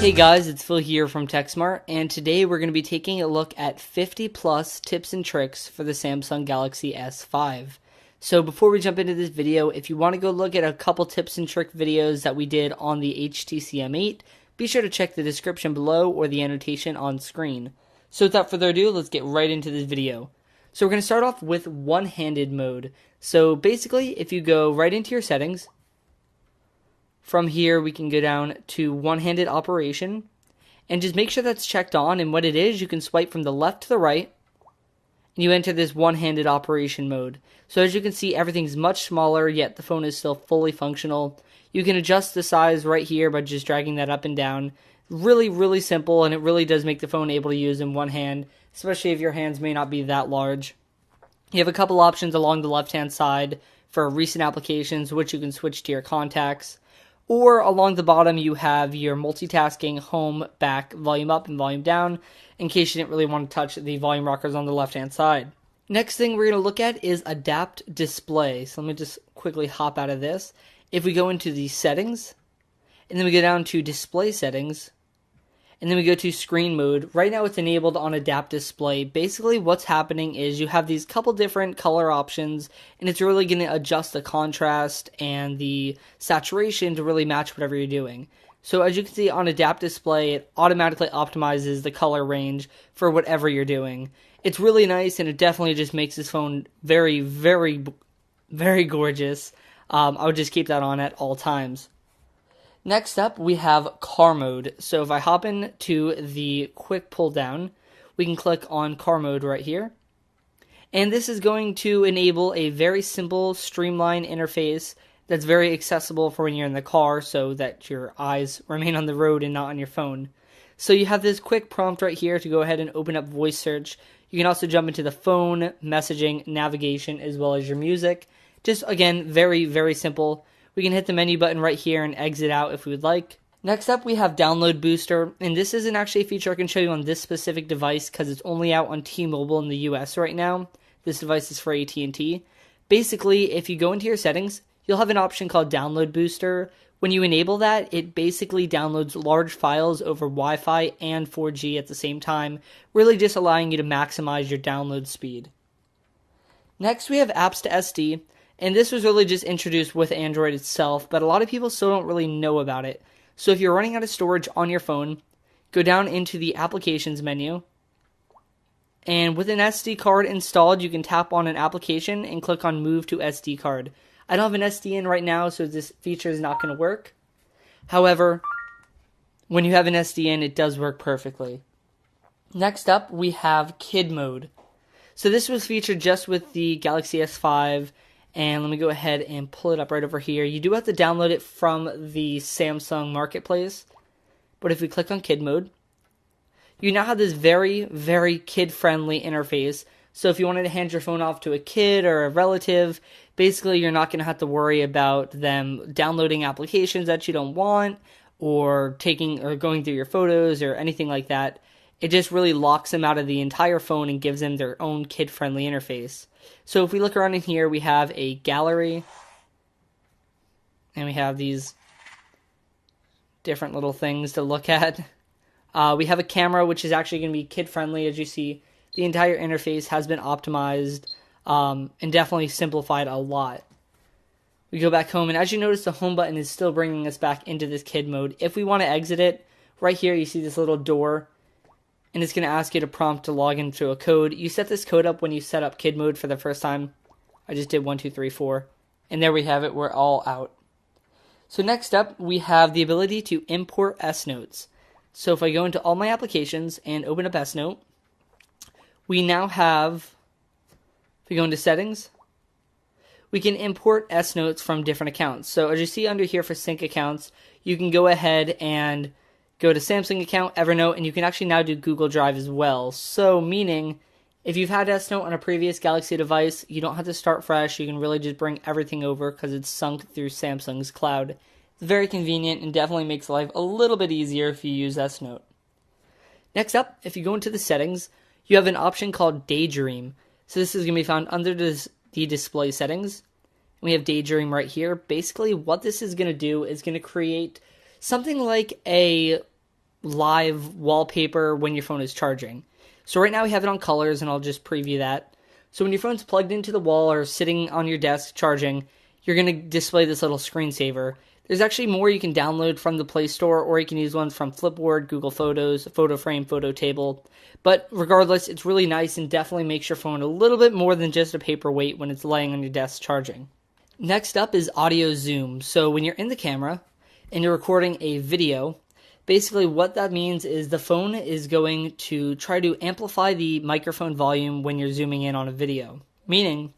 Hey guys, it's Phil here from TechSmart, and today we're going to be taking a look at 50 plus tips and tricks for the Samsung Galaxy S5. So before we jump into this video, if you want to go look at a couple tips and trick videos that we did on the HTC M8, be sure to check the description below or the annotation on screen. So without further ado, let's get right into this video. So we're going to start off with one-handed mode. So basically, if you go right into your settings, from here, we can go down to one-handed operation and just make sure that's checked on. And what it is, you can swipe from the left to the right and you enter this one-handed operation mode. So as you can see, everything's much smaller, yet the phone is still fully functional. You can adjust the size right here by just dragging that up and down. Really, really simple, and it really does make the phone able to use in one hand, especially if your hands may not be that large. You have a couple options along the left-hand side for recent applications, which you can switch to your contacts. Or along the bottom, you have your multitasking, home, back, volume up, and volume down, in case you didn't really want to touch the volume rockers on the left-hand side. Next thing we're going to look at is Adapt Display. So let me just quickly hop out of this. If we go into the settings, and then we go down to display settings, and then we go to screen mode. Right now it's enabled on Adapt Display. Basically what's happening is you have these couple different color options, and it's really going to adjust the contrast and the saturation to really match whatever you're doing. So as you can see on Adapt Display, it automatically optimizes the color range for whatever you're doing. It's really nice, and it definitely just makes this phone very, very, very gorgeous. I would just keep that on at all times. Next up, we have car mode. So if I hop into the quick pull down, we can click on car mode right here. And this is going to enable a very simple, streamlined interface that's very accessible for when you're in the car so that your eyes remain on the road and not on your phone. So you have this quick prompt right here to go ahead and open up voice search. You can also jump into the phone, messaging, navigation, as well as your music. Just, again, very, very simple. We can hit the menu button right here and exit out if we would like. Next up, we have Download Booster, and this isn't actually a feature I can show you on this specific device because it's only out on T-Mobile in the US right now. This device is for AT&T. Basically, if you go into your settings, you'll have an option called Download Booster. When you enable that, it basically downloads large files over Wi-Fi and 4G at the same time, really just allowing you to maximize your download speed. Next, we have Apps to SD. And this was really just introduced with Android itself, but a lot of people still don't really know about it. So if you're running out of storage on your phone, go down into the Applications menu. And with an SD card installed, you can tap on an application and click on Move to SD card. I don't have an SD in right now, so this feature is not going to work. However, when you have an SD in, it does work perfectly. Next up, we have Kid Mode. So this was featured just with the Galaxy S5. And let me go ahead and pull it up right over here. You do have to download it from the Samsung Marketplace. But if we click on Kid Mode, you now have this very, very kid-friendly interface. So if you wanted to hand your phone off to a kid or a relative, basically you're not going to have to worry about them downloading applications that you don't want or taking or going through your photos or anything like that. It just really locks them out of the entire phone and gives them their own kid-friendly interface. So if we look around in here, we have a gallery, and we have these different little things to look at. We have a camera, which is actually going to be kid-friendly. As you see, the entire interface has been optimized and definitely simplified a lot. We go back home, and as you notice, the home button is still bringing us back into this kid mode. If we want to exit it, right here you see this little door, and it's going to ask you to prompt to log into a code. You set this code up when you set up kid mode for the first time. I just did 1, 2, 3, 4. And there we have it. We're all out. So next up, we have the ability to import S-Notes. So if I go into all my applications and open up S-Note, we now have, if we go into settings, we can import S-Notes from different accounts. So as you see under here for sync accounts, you can go ahead and go to Samsung account, Evernote, and you can actually now do Google Drive as well. So meaning, if you've had S-Note on a previous Galaxy device, you don't have to start fresh. You can really just bring everything over because it's sunk through Samsung's cloud. It's very convenient and definitely makes life a little bit easier if you use S-Note. Next up, if you go into the settings, you have an option called Daydream. So this is going to be found under the display settings. We have Daydream right here. Basically, what this is going to do is going to create something like a live wallpaper when your phone is charging. So right now we have it on colors, and I'll just preview that. So when your phone's plugged into the wall or sitting on your desk charging, you're going to display this little screensaver. There's actually more you can download from the Play Store, or you can use ones from Flipboard, Google Photos, PhotoFrame, PhotoTable. But regardless, it's really nice and definitely makes your phone a little bit more than just a paperweight when it's laying on your desk charging. Next up is audio zoom. So when you're in the camera and you're recording a video, basically what that means is the phone is going to try to amplify the microphone volume when you're zooming in on a video. Meaning,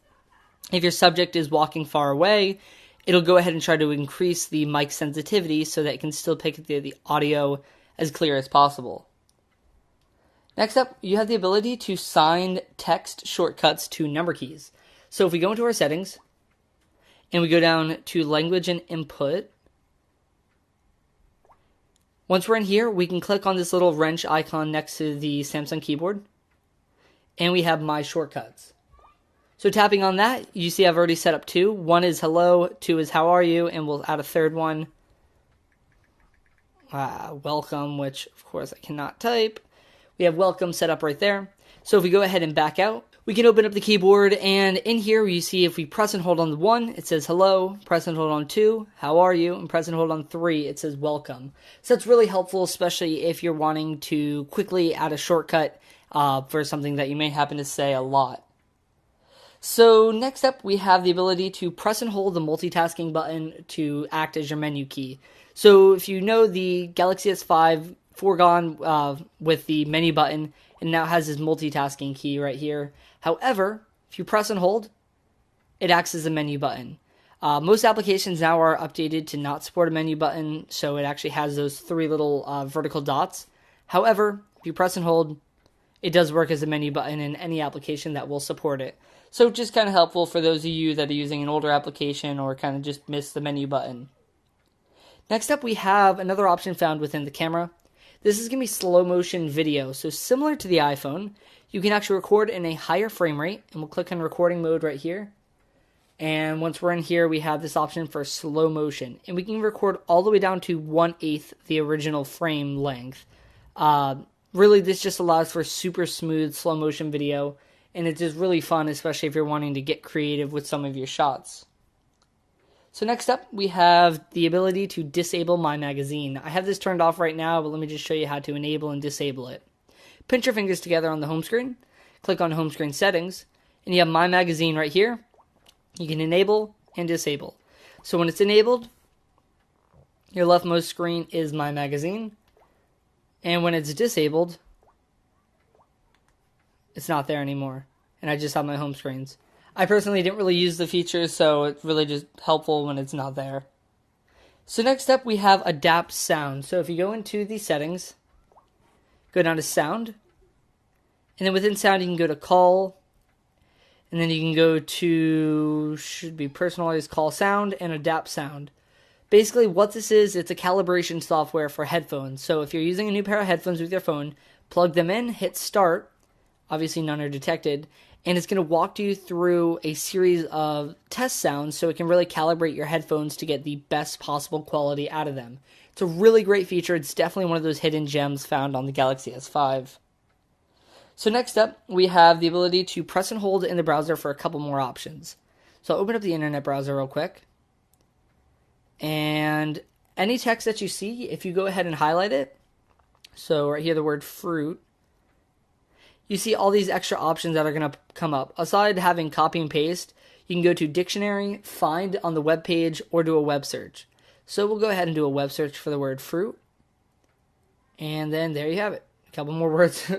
if your subject is walking far away, it'll go ahead and try to increase the mic sensitivity so that it can still pick the audio as clear as possible. Next up, you have the ability to sign text shortcuts to number keys. So if we go into our settings, and we go down to language and input, once we're in here, we can click on this little wrench icon next to the Samsung keyboard, and we have my shortcuts. So tapping on that, you see I've already set up two. One is hello, two is how are you, and we'll add a third one, welcome, which of course I cannot type. We have welcome set up right there. So if we go ahead and back out, we can open up the keyboard, and in here you see if we press and hold on the 1, it says hello, press and hold on 2, how are you, and press and hold on 3, it says welcome. So that's really helpful, especially if you're wanting to quickly add a shortcut for something that you may happen to say a lot. So next up, we have the ability to press and hold the multitasking button to act as your menu key. So if you know the Galaxy S5 foregone with the menu button, and now has this multitasking key right here. However, if you press and hold, it acts as a menu button. Most applications now are updated to not support a menu button, so it actually has those three little vertical dots. However, if you press and hold, it does work as a menu button in any application that will support it. So just kind of helpful for those of you that are using an older application or kind of just miss the menu button. Next up, we have another option found within the camera. This is going to be slow motion video. So similar to the iPhone, you can actually record in a higher frame rate, and we'll click on recording mode right here. And once we're in here, we have this option for slow motion, and we can record all the way down to 1/8 the original frame length. Really, this just allows for super smooth slow motion video, and it's just really fun, especially if you're wanting to get creative with some of your shots. So next up, we have the ability to disable My Magazine. I have this turned off right now, but let me just show you how to enable and disable it. Pinch your fingers together on the home screen, click on home screen settings, and you have My Magazine right here. You can enable and disable. So when it's enabled, your leftmost screen is My Magazine, and when it's disabled, it's not there anymore, and I just have my home screens. I personally didn't really use the feature, so it's really just helpful when it's not there. So next up, we have Adapt Sound. So if you go into the settings, go down to Sound, and then within Sound you can go to Call, and then you can go to, should be Personalized Call Sound and Adapt Sound. Basically what this is, it's a calibration software for headphones. So if you're using a new pair of headphones with your phone, plug them in, hit Start, obviously none are detected, and it's going to walk you through a series of test sounds so it can really calibrate your headphones to get the best possible quality out of them. It's a really great feature. It's definitely one of those hidden gems found on the Galaxy S5. So next up, we have the ability to press and hold in the browser for a couple more options. So I'll open up the internet browser real quick. And any text that you see, if you go ahead and highlight it, so right here the word fruit, you see all these extra options that are going to come up. Aside having copy and paste, you can go to dictionary, find on the web page, or do a web search. So we'll go ahead and do a web search for the word fruit. And then there you have it. A couple more words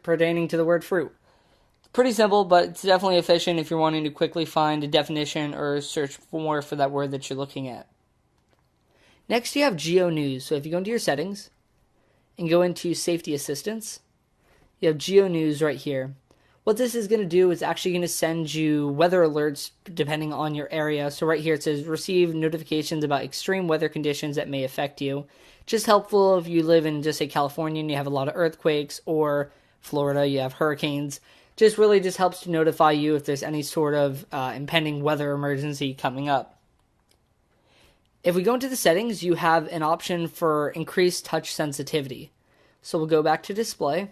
pertaining to the word fruit. Pretty simple, but it's definitely efficient if you're wanting to quickly find a definition or search more for that word that you're looking at. Next, you have Geo News. So if you go into your settings and go into Safety Assistance, you have Geo News right here. What this is going to do is actually going to send you weather alerts depending on your area. So right here it says receive notifications about extreme weather conditions that may affect you. Just helpful if you live in, just say, California and you have a lot of earthquakes, or Florida, you have hurricanes. Just really just helps to notify you if there's any sort of impending weather emergency coming up. If we go into the settings, you have an option for increased touch sensitivity. So we'll go back to display.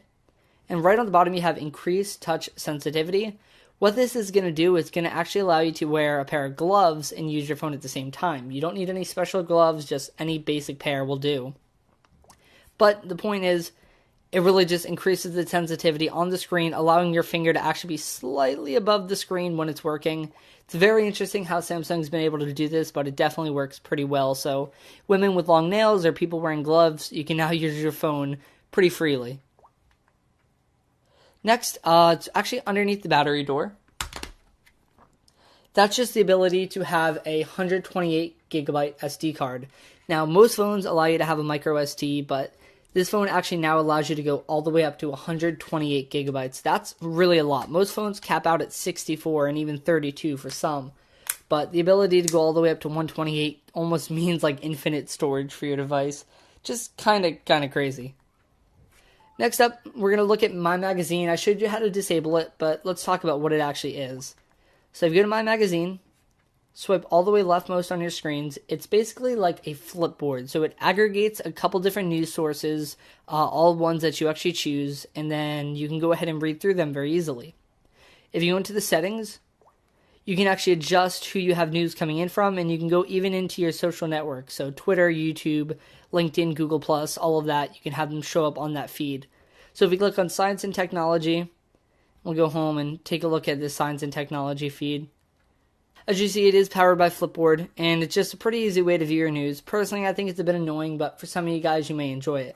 And right on the bottom you have increased touch sensitivity. What this is going to do is going to actually allow you to wear a pair of gloves and use your phone at the same time. You don't need any special gloves, just any basic pair will do. But the point is, it really just increases the sensitivity on the screen, allowing your finger to actually be slightly above the screen when it's working. It's very interesting how Samsung's been able to do this, but it definitely works pretty well. So women with long nails or people wearing gloves, you can now use your phone pretty freely. Next, it's actually underneath the battery door. That's just the ability to have a 128 gigabyte SD card. Now, most phones allow you to have a micro SD, but this phone actually now allows you to go all the way up to 128 gigabytes. That's really a lot. Most phones cap out at 64 and even 32 for some. But the ability to go all the way up to 128 almost means like infinite storage for your device. Just kind of crazy. Next up, we're going to look at My Magazine. I showed you how to disable it, but let's talk about what it actually is. So if you go to My Magazine, swipe all the way leftmost on your screens, it's basically like a flipboard. So it aggregates a couple different news sources, all ones that you actually choose, and then you can go ahead and read through them very easily. If you go into the settings, you can actually adjust who you have news coming in from, and you can go even into your social networks. So Twitter, YouTube, LinkedIn, Google+, all of that, you can have them show up on that feed. So if you click on Science and Technology, we'll go home and take a look at this Science and Technology feed. As you see, it is powered by Flipboard, and it's just a pretty easy way to view your news. Personally, I think it's a bit annoying, but for some of you guys, you may enjoy it.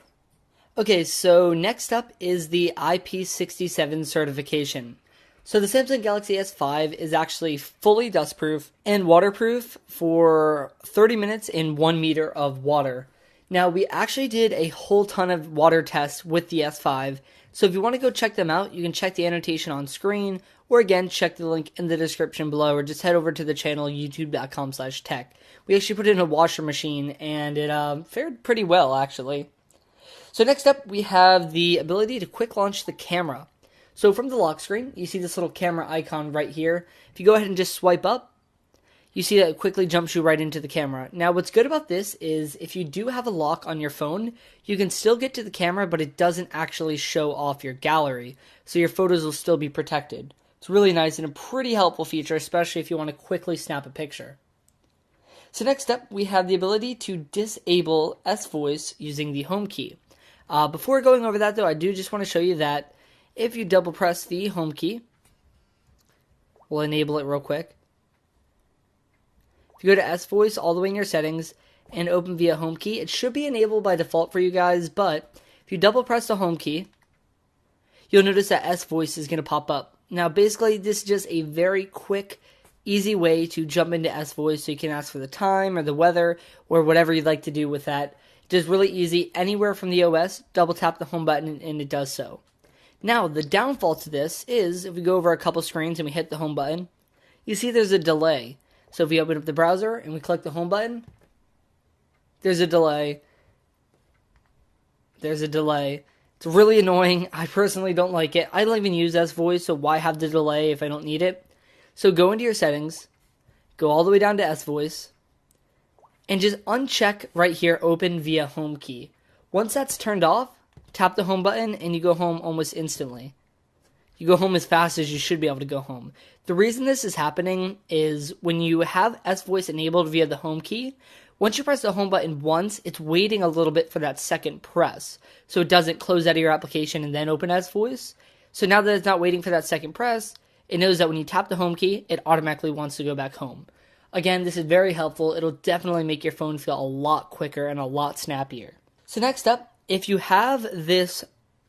Okay, so next up is the IP67 certification. So the Samsung Galaxy S5 is actually fully dustproof and waterproof for 30 minutes in 1 meter of water. Now, we actually did a whole ton of water tests with the S5, so if you want to go check them out, you can check the annotation on screen, or again, check the link in the description below, or just head over to the channel, youtube.com/tech. We actually put it in a washer machine, and it fared pretty well, actually. So next up, we have the ability to quick launch the camera. So from the lock screen, you see this little camera icon right here. If you go ahead and just swipe up, you see that it quickly jumps you right into the camera. Now, what's good about this is if you do have a lock on your phone, you can still get to the camera, but it doesn't actually show off your gallery. So your photos will still be protected. It's really nice and a pretty helpful feature, especially if you want to quickly snap a picture. So next up, we have the ability to disable S-Voice using the home key. Before going over that, though, I do just want to show you that if you double press the home key, we'll enable it real quick. If you go to S-Voice all the way in your settings and open via home key, it should be enabled by default for you guys, but if you double press the home key, you'll notice that S-Voice is going to pop up. Now, basically, this is just a very quick, easy way to jump into S-Voice so you can ask for the time or the weather or whatever you'd like to do with that. Just really easy. Anywhere from the OS, double tap the home button and it does so. Now, the downfall to this is if we go over a couple screens and we hit the home button, you see there's a delay. So if we open up the browser and we click the home button, there's a delay. There's a delay. It's really annoying. I personally don't like it. I don't even use S-Voice, so why have the delay if I don't need it? So go into your settings, go all the way down to S-Voice, and just uncheck right here, open via home key. Once that's turned off, tap the home button and you go home almost instantly. You go home as fast as you should be able to go home. The reason this is happening is when you have S-Voice enabled via the home key, once you press the home button once, it's waiting a little bit for that second press. So it doesn't close out of your application and then open S-Voice. So now that it's not waiting for that second press, it knows that when you tap the home key, it automatically wants to go back home. Again, this is very helpful. It'll definitely make your phone feel a lot quicker and a lot snappier. So next up, if you have this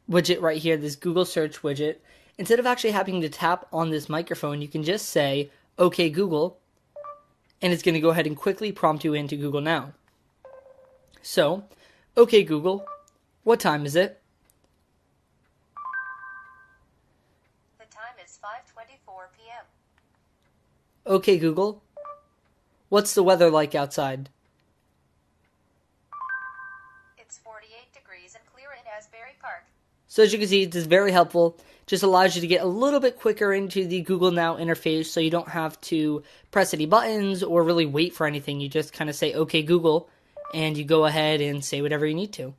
widget right here, this Google search widget, instead of actually having to tap on this microphone, you can just say, "Okay, Google," and it's going to go ahead and quickly prompt you into Google Now. So, "Okay, Google, what time is it?" The time is 5:24 p.m. "Okay, Google, what's the weather like outside?" It's 48 degrees and clear in Asbury Park. So as you can see, this is very helpful. Just allows you to get a little bit quicker into the Google Now interface so you don't have to press any buttons or really wait for anything. You just kind of say, "Okay, Google," and you go ahead and say whatever you need to.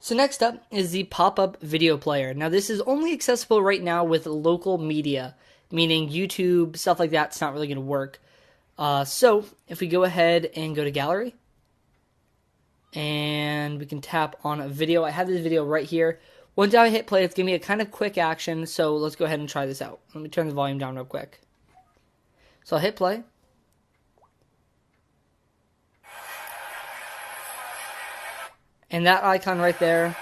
So next up is the pop-up video player. Now this is only accessible right now with local media, meaning YouTube, stuff like that's not really going to work. So if we go ahead and go to gallery, and we can tap on a video. I have this video right here. Once I hit play, it's going to be a kind of quick action, so let's go ahead and try this out. Let me turn the volume down real quick. So I'll hit play. And that icon right there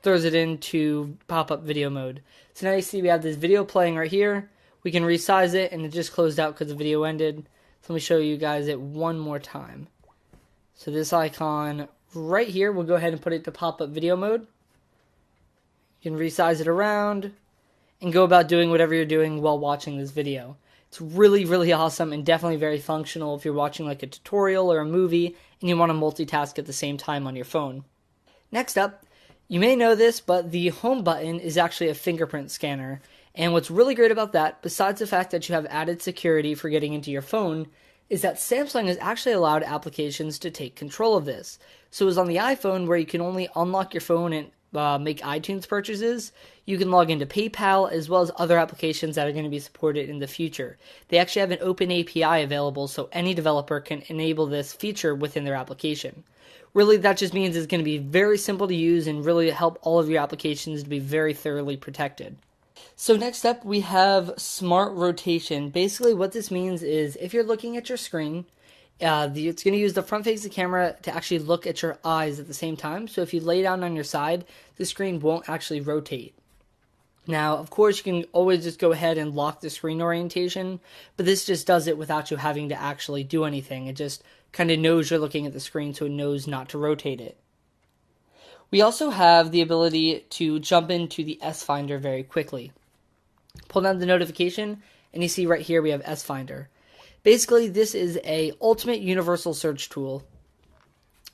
throws it into pop-up video mode. So now you see we have this video playing right here. We can resize it, and it just closed out because the video ended. So let me show you guys it one more time. So this icon right here, we'll go ahead and put it to pop-up video mode. You can resize it around and go about doing whatever you're doing while watching this video. It's really, really awesome and definitely very functional if you're watching like a tutorial or a movie and you want to multitask at the same time on your phone. Next up, you may know this, but the home button is actually a fingerprint scanner. And what's really great about that, besides the fact that you have added security for getting into your phone, is that Samsung has actually allowed applications to take control of this. So it's on the iPhone where you can only unlock your phone and make iTunes purchases. You can log into PayPal as well as other applications that are going to be supported in the future. They actually have an open API available so any developer can enable this feature within their application. Really, that just means it's going to be very simple to use and really help all of your applications to be very thoroughly protected. So next up, we have smart rotation. Basically, what this means is if you're looking at your screen, it's going to use the front-facing camera to actually look at your eyes at the same time. So if you lay down on your side, the screen won't actually rotate. Now, of course, you can always just go ahead and lock the screen orientation, but this just does it without you having to actually do anything. It just kind of knows you're looking at the screen, so it knows not to rotate it. We also have the ability to jump into the S Finder very quickly. Pull down the notification, and you see right here we have S Finder. Basically, this is a ultimate universal search tool.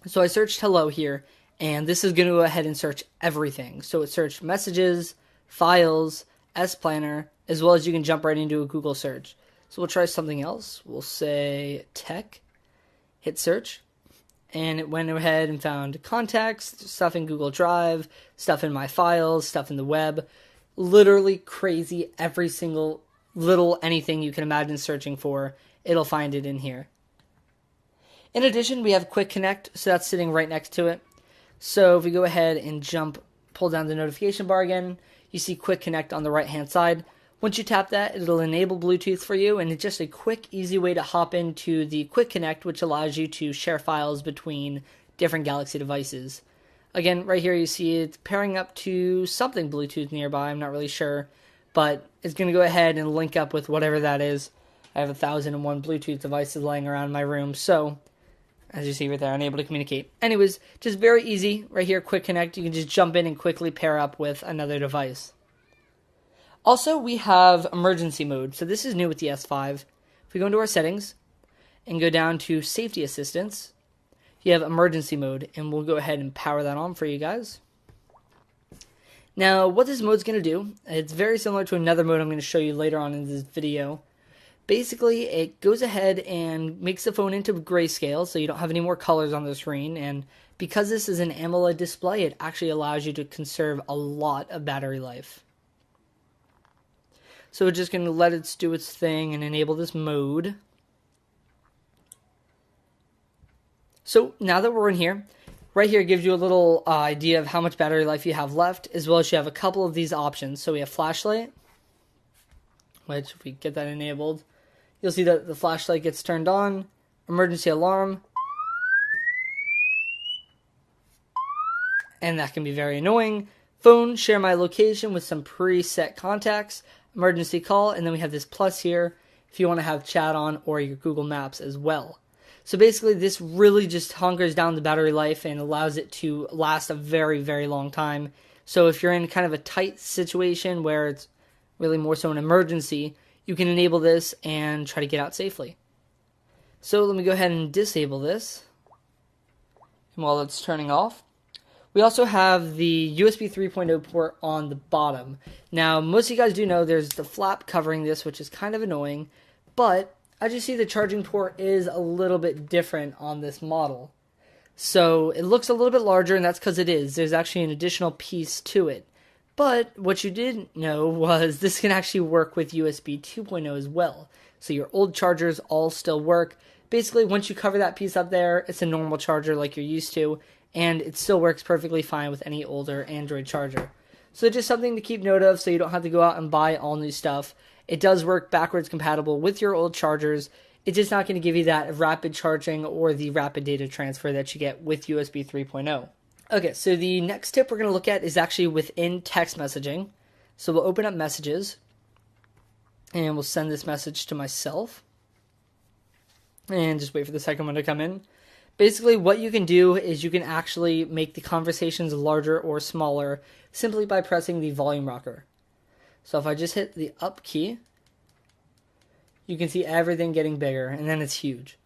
So I searched hello here, and this is going to go ahead and search everything. So it searched messages, files, S Planner, as well as you can jump right into a Google search. So we'll try something else. We'll say tech, hit search, and it went ahead and found contacts, stuff in Google Drive, stuff in my files, stuff in the web. Literally crazy, every single little anything you can imagine searching for, it'll find it in here. In addition, we have Quick Connect, so that's sitting right next to it. So if we go ahead and pull down the notification bar again, you see Quick Connect on the right-hand side. Once you tap that, it'll enable Bluetooth for you, and it's just a quick, easy way to hop into the Quick Connect, which allows you to share files between different Galaxy devices. Again, right here you see it's pairing up to something Bluetooth nearby, I'm not really sure, but it's going to go ahead and link up with whatever that is. I have 1,001 Bluetooth devices laying around my room, so as you see right there, I'm able to communicate. Anyways, just very easy, right here, Quick Connect, you can just jump in and quickly pair up with another device. Also, we have emergency mode, so this is new with the S5. If we go into our settings and go down to safety assistance, you have emergency mode, and we'll go ahead and power that on for you guys. Now, what this mode is going to do, it's very similar to another mode I'm going to show you later on in this video. Basically, it goes ahead and makes the phone into grayscale, so you don't have any more colors on the screen, and because this is an AMOLED display, it actually allows you to conserve a lot of battery life. So we're just going to let it do its thing and enable this mode. So now that we're in here, right here gives you a little idea of how much battery life you have left, as well as you have a couple of these options. So we have flashlight, which if we get that enabled, you'll see that the flashlight gets turned on, emergency alarm, and that can be very annoying. Phone, share my location with some preset contacts, emergency call, and then we have this plus here if you want to have chat on or your Google Maps as well. So basically, this really just hunkers down the battery life and allows it to last a very, very long time. So if you're in kind of a tight situation where it's really more so an emergency, you can enable this and try to get out safely. So let me go ahead and disable this. And while it's turning off, we also have the USB 3.0 port on the bottom. Now, most of you guys do know there's the flap covering this, which is kind of annoying, but as you see, the charging port is a little bit different on this model. So it looks a little bit larger, and that's because it is. There's actually an additional piece to it. But what you didn't know was this can actually work with USB 2.0 as well. So your old chargers all still work. Basically, once you cover that piece up there, it's a normal charger like you're used to, and it still works perfectly fine with any older Android charger. So just something to keep note of so you don't have to go out and buy all new stuff. It does work backwards compatible with your old chargers. It's just not going to give you that rapid charging or the rapid data transfer that you get with USB 3.0. Okay, so the next tip we're going to look at is actually within text messaging. So we'll open up messages, and we'll send this message to myself, and just wait for the second one to come in. Basically, what you can do is you can actually make the conversations larger or smaller simply by pressing the volume rocker. So if I just hit the up key, you can see everything getting bigger, and then it's huge.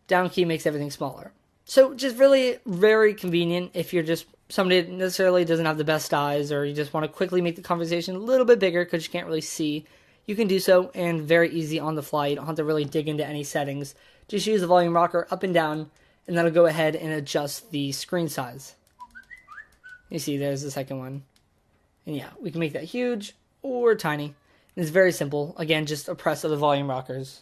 Down key makes everything smaller. So just really very convenient if you're just somebody that necessarily doesn't have the best eyes, or you just want to quickly make the conversation a little bit bigger because you can't really see. You can do so, and very easy on the fly. You don't have to really dig into any settings. Just use the volume rocker up and down, and that'll go ahead and adjust the screen size. You see there's the second one. And yeah, we can make that huge or tiny. It's very simple. Again, just a press of the volume rockers.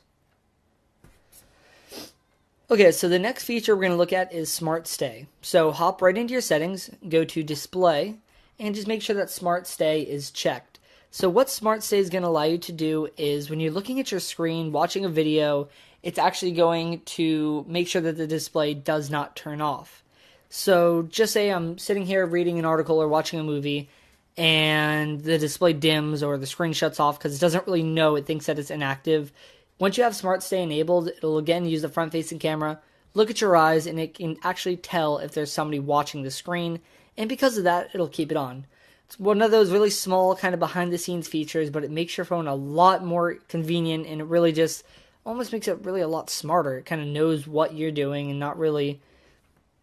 Okay, so the next feature we're going to look at is Smart Stay. So hop right into your settings, go to Display, and just make sure that Smart Stay is checked. So what Smart Stay is going to allow you to do is when you're looking at your screen, watching a video, it's actually going to make sure that the display does not turn off. So just say I'm sitting here reading an article or watching a movie, and the display dims or the screen shuts off because it doesn't really know, it thinks that it's inactive. Once you have Smart Stay enabled, it'll again use the front-facing camera, look at your eyes, and it can actually tell if there's somebody watching the screen, and because of that, it'll keep it on. It's one of those really small kind of behind-the-scenes features, but it makes your phone a lot more convenient, and it really just almost makes it really a lot smarter. It kind of knows what you're doing and not really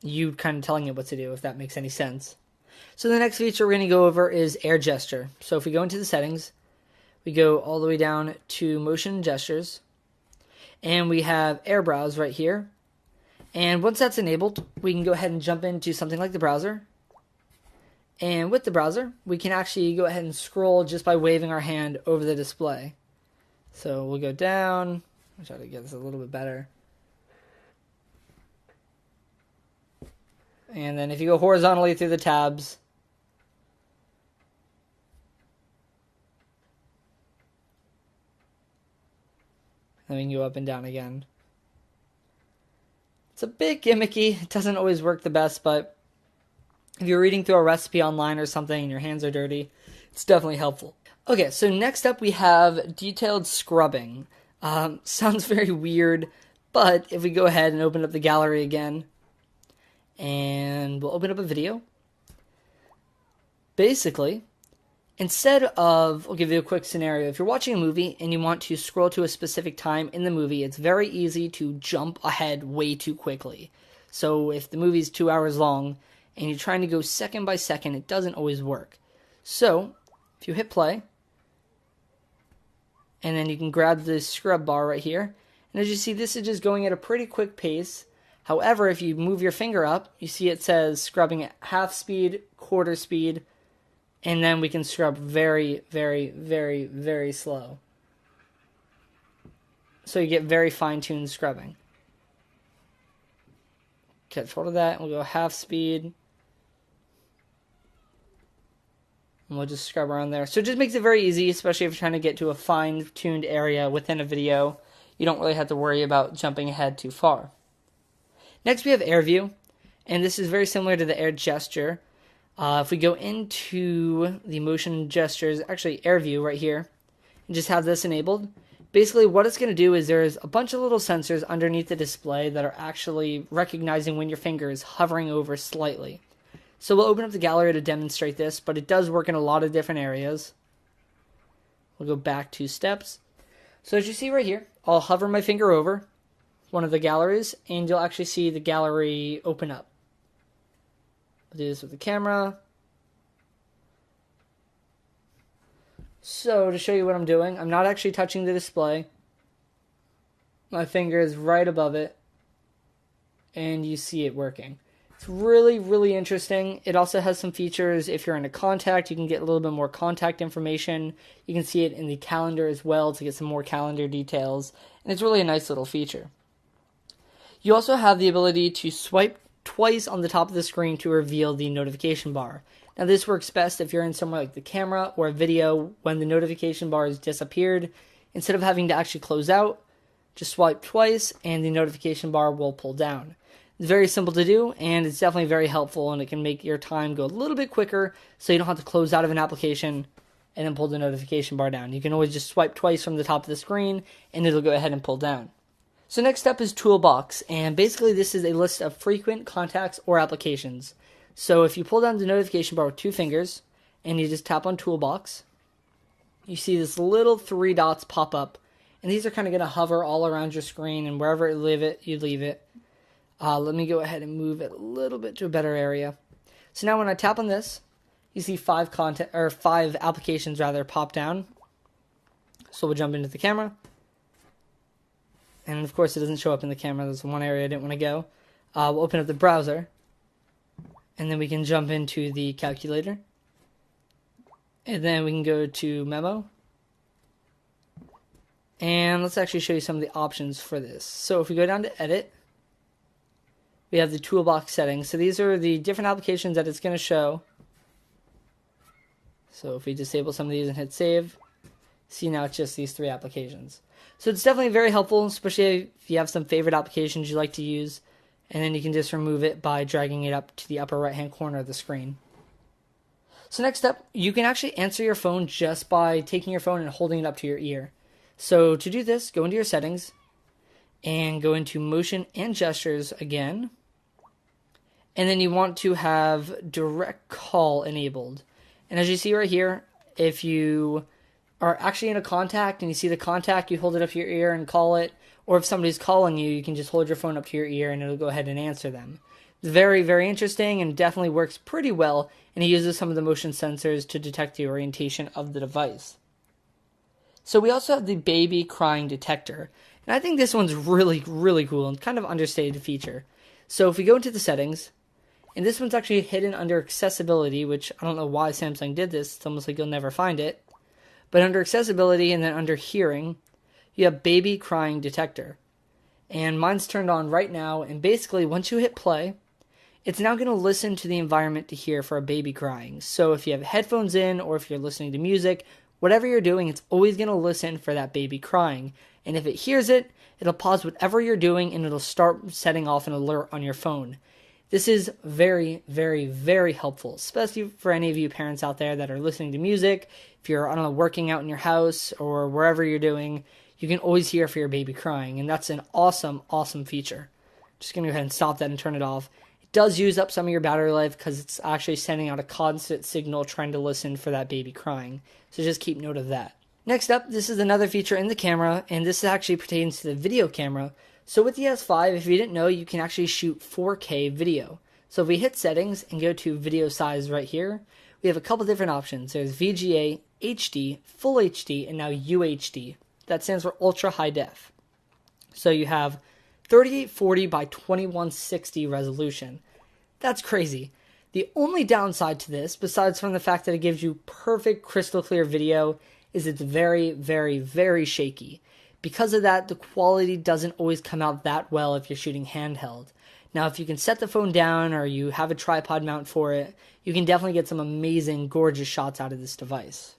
you kind of telling it what to do, if that makes any sense. So the next feature we're going to go over is Air Gesture. So if we go into the settings, we go all the way down to Motion Gestures, and we have Air Browse right here. And once that's enabled, we can go ahead and jump into something like the browser. And with the browser, we can actually go ahead and scroll just by waving our hand over the display. So we'll go down. I'll try to get this a little bit better. And then if you go horizontally through the tabs, then we can go up and down again. It's a bit gimmicky. It doesn't always work the best, but if you're reading through a recipe online or something and your hands are dirty, it's definitely helpful. Okay, so next up we have detailed scrubbing. Sounds very weird, but if we go ahead and open up the gallery again, and we'll open up a video. Basically, instead of, I'll give you a quick scenario. If you're watching a movie and you want to scroll to a specific time in the movie, it's very easy to jump ahead way too quickly. So if the movie's 2 hours long and you're trying to go second by second, it doesn't always work. So if you hit play, and then you can grab the scrub bar right here, and as you see, this is just going at a pretty quick pace. However, if you move your finger up, you see it says scrubbing at half speed, quarter speed, and then we can scrub very, very, very, very slow. So you get very fine-tuned scrubbing. Catch hold of that, and we'll go half speed. And we'll just scrub around there. So it just makes it very easy, especially if you're trying to get to a fine-tuned area within a video. You don't really have to worry about jumping ahead too far. Next we have Air View, and this is very similar to the Air Gesture. If we go into the Motion Gestures, actually Air View right here, and just have this enabled, basically what it's going to do is there's a bunch of little sensors underneath the display that are actually recognizing when your finger is hovering over slightly. So we'll open up the gallery to demonstrate this, but it does work in a lot of different areas. We'll go back 2 steps. So as you see right here, I'll hover my finger over one of the galleries, and you'll actually see the gallery open up. I'll do this with the camera. So to show you what I'm doing, I'm not actually touching the display. My finger is right above it. and you see it working. It's really, really interesting. It also has some features. If you're in a contact, you can get a little bit more contact information. You can see it in the calendar as well to get some more calendar details. And it's really a nice little feature. You also have the ability to swipe twice on the top of the screen to reveal the notification bar. Now this works best if you're in somewhere like the camera or a video when the notification bar has disappeared. Instead of having to actually close out, just swipe twice and the notification bar will pull down. It's very simple to do, and it's definitely very helpful, and it can make your time go a little bit quicker so you don't have to close out of an application and then pull the notification bar down. You can always just swipe twice from the top of the screen and it'll go ahead and pull down. So next up is Toolbox, and basically this is a list of frequent contacts or applications. So if you pull down the notification bar with 2 fingers and you just tap on Toolbox, you see this little 3 dots pop up, and these are kind of going to hover all around your screen, and wherever you leave it. Let me go ahead and move it a little bit to a better area. So now when I tap on this, you see 5 applications pop down. So we'll jump into the camera. And of course it doesn't show up in the camera. There's one area I didn't want to go. We'll open up the browser. And then we can jump into the calculator. And then we can go to Memo. And let's actually show you some of the options for this. So if we go down to Edit, we have the Toolbox settings. So these are the different applications that it's going to show. So if we disable some of these and hit Save, see now it's just these 3 applications. So it's definitely very helpful, especially if you have some favorite applications you like to use. And then you can just remove it by dragging it up to the upper right-hand corner of the screen. So next up, you can actually answer your phone just by taking your phone and holding it up to your ear. So to do this, go into your settings and go into Motion and Gestures again. And then you want to have Direct Call enabled. And as you see right here, if you are actually in a contact and you see the contact, you hold it up to your ear and call it. Or if somebody's calling you, you can just hold your phone up to your ear and it'll go ahead and answer them. It's very, very interesting and definitely works pretty well. And it uses some of the motion sensors to detect the orientation of the device. So we also have the baby crying detector. And I think this one's really, really cool and kind of understated feature. So if we go into the settings, and this one's actually hidden under accessibility, which I don't know why Samsung did this. It's almost like you'll never find it. But under accessibility and then under hearing, you have baby crying detector. And mine's turned on right now. And basically, once you hit play, it's now going to listen to the environment to hear for a baby crying. So if you have headphones in or if you're listening to music, whatever you're doing, it's always going to listen for that baby crying. And if it hears it, it'll pause whatever you're doing and it'll start setting off an alert on your phone. This is very, very, very helpful, especially for any of you parents out there that are listening to music. If you're, I don't know, working out in your house or wherever you're doing, you can always hear for your baby crying. And that's an awesome, awesome feature. Just going to go ahead and stop that and turn it off. It does use up some of your battery life because it's actually sending out a constant signal trying to listen for that baby crying. So just keep note of that. Next up, this is another feature in the camera, and this actually pertains to the video camera. So with the S5, if you didn't know, you can actually shoot 4K video. So if we hit settings and go to video size right here, we have a couple different options. There's VGA, HD, Full HD, and now UHD. That stands for Ultra High Def. So you have 3840 by 2160 resolution. That's crazy. The only downside to this, besides from the fact that it gives you perfect crystal clear video, is it's very, very, very shaky. Because of that, the quality doesn't always come out that well if you're shooting handheld. Now, if you can set the phone down or you have a tripod mount for it, you can definitely get some amazing, gorgeous shots out of this device.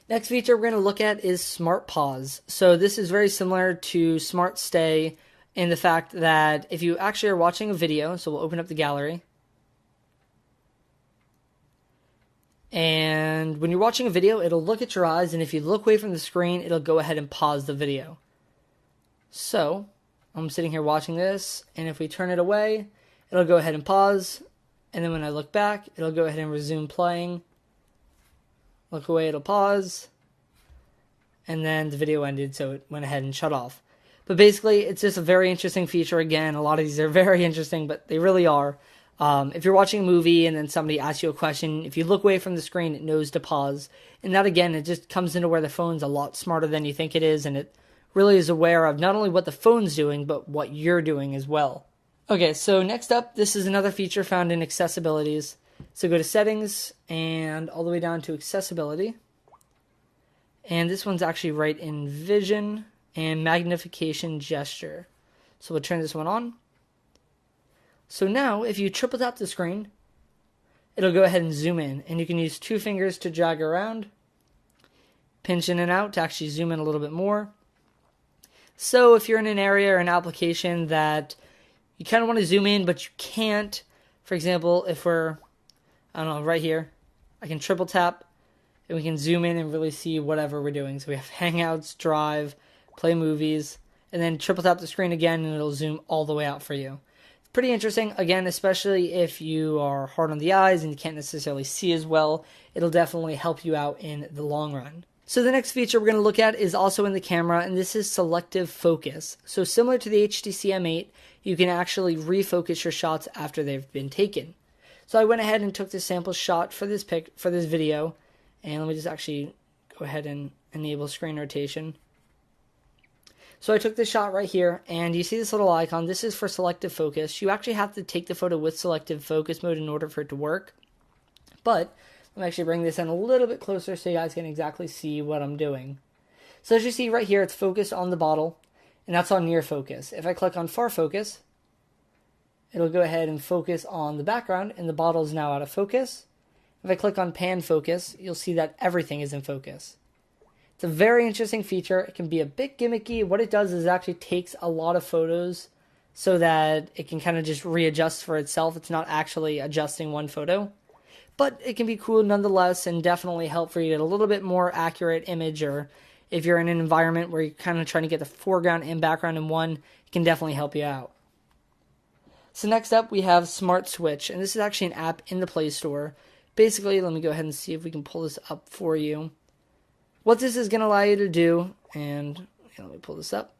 Next feature we're going to look at is Smart Pause. So this is very similar to Smart Stay in the fact that if you actually are watching a video, so we'll open up the gallery. And when you're watching a video, it'll look at your eyes, and if you look away from the screen, it'll go ahead and pause the video. So, I'm sitting here watching this, and if we turn it away, it'll go ahead and pause, and then when I look back, it'll go ahead and resume playing. Look away, it'll pause, and then the video ended, so it went ahead and shut off. But basically, it's just a very interesting feature. Again, a lot of these are very interesting, but they really are. If you're watching a movie and then somebody asks you a question, if you look away from the screen, it knows to pause. And that, again, it just comes into where the phone's a lot smarter than you think it is, and it really is aware of not only what the phone's doing, but what you're doing as well. Okay, so next up, this is another feature found in accessibilities. So go to settings and all the way down to accessibility. And this one's actually right in vision and magnification gesture. So we'll turn this one on. So now if you triple tap the screen, it'll go ahead and zoom in. And you can use 2 fingers to drag around, pinch in and out to actually zoom in a little bit more. So if you're in an area or an application that you kind of want to zoom in, but you can't, for example, if we're, I don't know, right here, I can triple tap and we can zoom in and really see whatever we're doing. So we have Hangouts, Drive, Play Movies, and then triple tap the screen again and it'll zoom all the way out for you. It's pretty interesting, again, especially if you are hard on the eyes and you can't necessarily see as well. It'll definitely help you out in the long run. So the next feature we're going to look at is also in the camera, and this is selective focus. So similar to the HTC M8, you can actually refocus your shots after they've been taken. So I went ahead and took this sample shot for this video, and let me just actually go ahead and enable screen rotation. So I took this shot right here, and you see this little icon. This is for selective focus. You actually have to take the photo with selective focus mode in order for it to work. But let me actually bring this in a little bit closer so you guys can exactly see what I'm doing. So as you see right here, it's focused on the bottle, and that's on near focus. If I click on far focus, it'll go ahead and focus on the background, and the bottle is now out of focus. If I click on pan focus, you'll see that everything is in focus. It's a very interesting feature. It can be a bit gimmicky. What it does is it actually takes a lot of photos so that it can kind of just readjust for itself. It's not actually adjusting one photo. But it can be cool nonetheless and definitely help for you to get a little bit more accurate image, or if you're in an environment where you're kind of trying to get the foreground and background in one, it can definitely help you out. So next up we have Smart Switch, and this is actually an app in the Play Store. Basically, let me go ahead and see if we can pull this up for you. What this is going to allow you to do, and let me pull this up.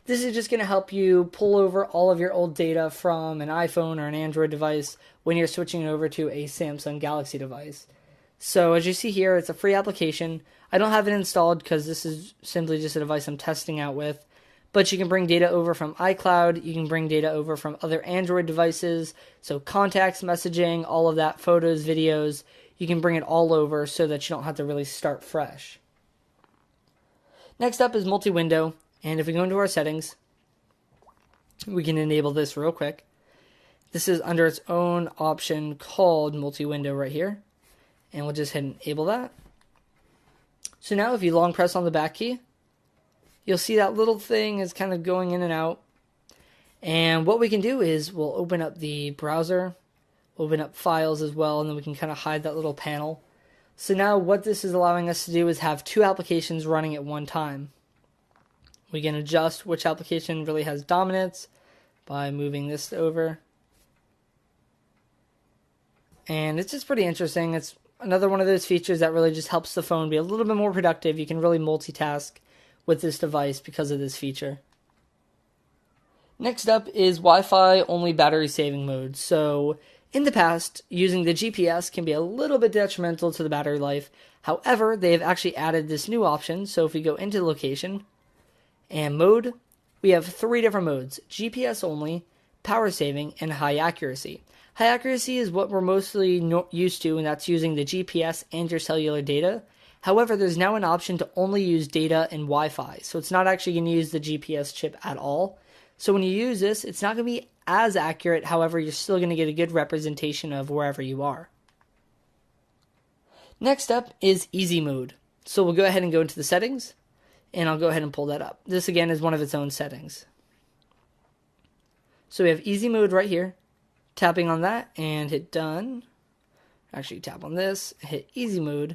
This is just going to help you pull over all of your old data from an iPhone or an Android device when you're switching over to a Samsung Galaxy device. So as you see here, it's a free application. I don't have it installed because this is simply just a device I'm testing out with. But you can bring data over from iCloud. You can bring data over from other Android devices. So contacts, messaging, all of that, photos, videos. You can bring it all over so that you don't have to really start fresh. Next up is multi-window. And if we go into our settings, we can enable this real quick. This is under its own option called multi-window right here. And we'll just hit enable that. So now if you long press on the back key, you'll see that little thing is kind of going in and out. And what we can do is we'll open up the browser, open up files as well, and then we can kind of hide that little panel. So now what this is allowing us to do is have 2 applications running at one time. We can adjust which application really has dominance by moving this over. And it's just pretty interesting. It's another one of those features that really just helps the phone be a little bit more productive. You can really multitask with this device because of this feature. Next up is Wi-Fi only battery saving mode. So in the past, using the GPS can be a little bit detrimental to the battery life. However, they have actually added this new option. So if we go into the location and mode, we have 3 different modes: GPS only, power saving, and high accuracy. High accuracy is what we're mostly used to, and that's using the GPS and your cellular data. However, there's now an option to only use data and Wi-Fi, so it's not actually going to use the GPS chip at all. So when you use this, it's not going to be as accurate. However, you're still going to get a good representation of wherever you are. Next up is easy mode. So we'll go ahead and go into the settings, and I'll go ahead and pull that up. This again is one of its own settings. So we have easy mode right here. Tapping on that and hit done. Actually tap on this, hit easy mode,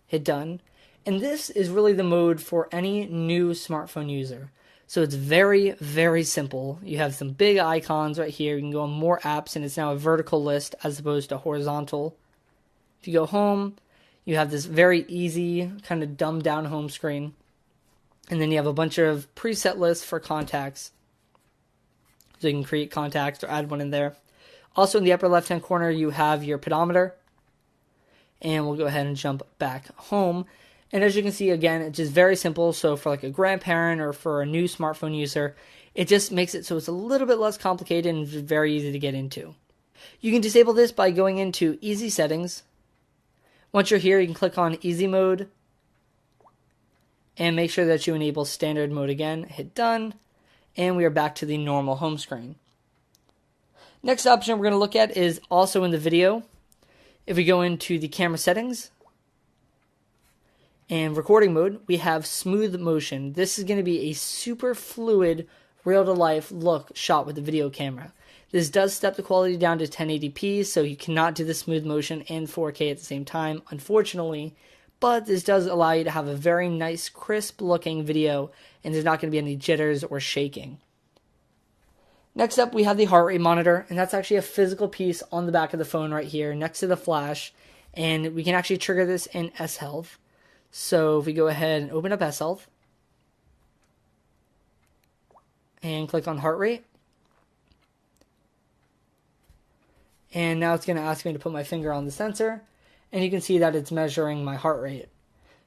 hit done. And this is really the mode for any new smartphone user. So it's very, very simple. You have some big icons right here. You can go on more apps, and it's now a vertical list as opposed to horizontal. If you go home, you have this very easy, kind of dumbed down home screen. And then you have a bunch of preset lists for contacts. So you can create contacts or add one in there. Also in the upper left hand corner, you have your pedometer. And we'll go ahead and jump back home. And as you can see, again, it's just very simple. So for like a grandparent or for a new smartphone user, It just makes it so it's a little bit less complicated and very easy to get into. You can disable this by going into Easy Settings. Once you're here, you can click on Easy Mode and make sure that you enable Standard Mode again. Hit Done, and we are back to the normal home screen. Next option we're going to look at is also in the video. If we go into the camera settings and recording mode, we have smooth motion. This is going to be a super fluid, real-to-life look shot with the video camera. This does step the quality down to 1080p, so you cannot do the smooth motion and 4K at the same time, unfortunately. But this does allow you to have a very nice, crisp-looking video, and there's not going to be any jitters or shaking. Next up, we have the heart rate monitor, and that's actually a physical piece on the back of the phone right here next to the flash, and we can actually trigger this in S-Health. So if we go ahead and open up S-Health and click on heart rate, and now it's going to ask me to put my finger on the sensor, and you can see that it's measuring my heart rate.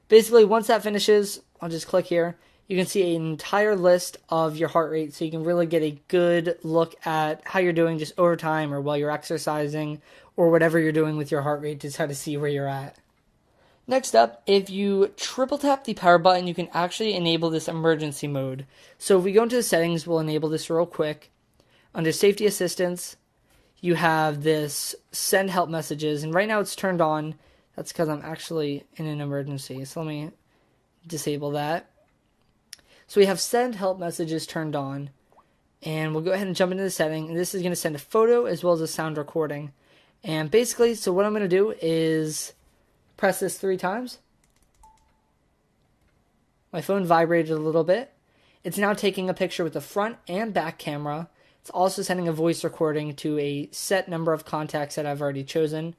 Basically, once that finishes, I'll just click here. You can see an entire list of your heart rate, so you can really get a good look at how you're doing just over time or while you're exercising or whatever you're doing with your heart rate to try to see where you're at. Next up, if you triple tap the power button, you can actually enable this emergency mode. So if we go into the settings, we'll enable this real quick. Under safety assistance, you have this send help messages, and right now it's turned on. That's because I'm actually in an emergency, so let me disable that. So we have send help messages turned on, and we'll go ahead and jump into the setting, and this is going to send a photo as well as a sound recording. And basically, so what I'm going to do is press this 3 times. My phone vibrated a little bit. It's now taking a picture with the front and back camera. It's also sending a voice recording to a set number of contacts that I've already chosen.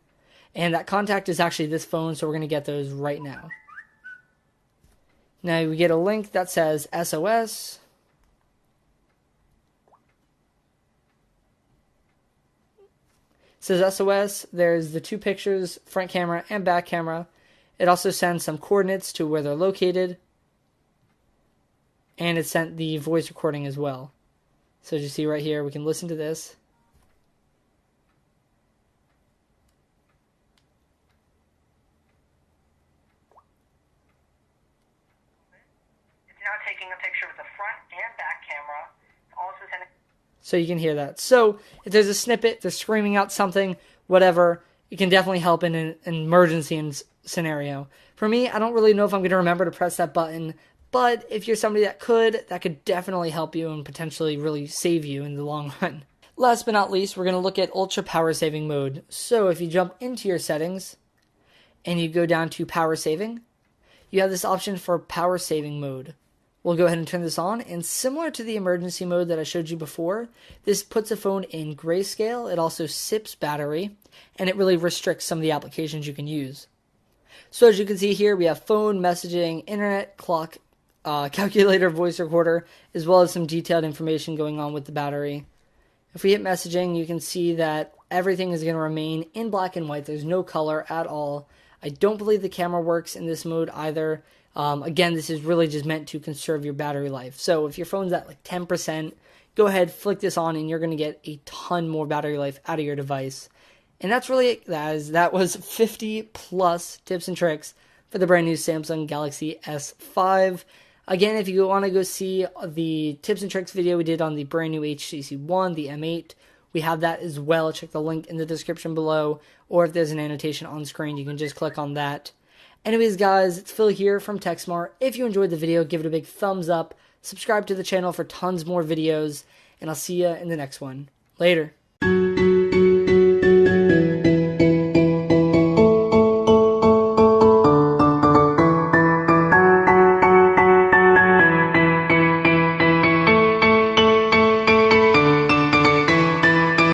And that contact is actually this phone, so we're going to get those right now. Now we get a link that says SOS. It says SOS. There's the 2 pictures, front camera and back camera. It also sends some coordinates to where they're located. And it sent the voice recording as well. So as you see right here, we can listen to this. Now taking a picture with the front and back camera. Also sending. So you can hear that. So if there's a snippet, they're screaming out something, whatever, it can definitely help in an emergency scenario. For me, I don't really know if I'm going to remember to press that button, but if you're somebody that could definitely help you and potentially really save you in the long run. Last but not least, we're going to look at ultra power saving mode. So if you jump into your settings and you go down to power saving, you have this option for power saving mode. We'll go ahead and turn this on, and similar to the emergency mode that I showed you before, this puts the phone in grayscale. It also sips battery, and it really restricts some of the applications you can use. So as you can see here, we have phone, messaging, internet, clock, calculator, voice recorder, as well as some detailed information going on with the battery. If we hit messaging, you can see that everything is going to remain in black and white. There's no color at all. I don't believe the camera works in this mode either. Again, this is really just meant to conserve your battery life. So if your phone's at like 10%, go ahead, flick this on, and you're going to get a ton more battery life out of your device. And that's really it, guys. That was 50 plus tips and tricks for the brand new Samsung Galaxy S5. Again, if you want to go see the tips and tricks video we did on the brand new HTC One, the M8, we have that as well. Check the link in the description below, or if there's an annotation on screen, you can just click on that. Anyways, guys, it's Phil here from TechSmart. If you enjoyed the video, give it a big thumbs up, subscribe to the channel for tons more videos, and I'll see you in the next one. Later.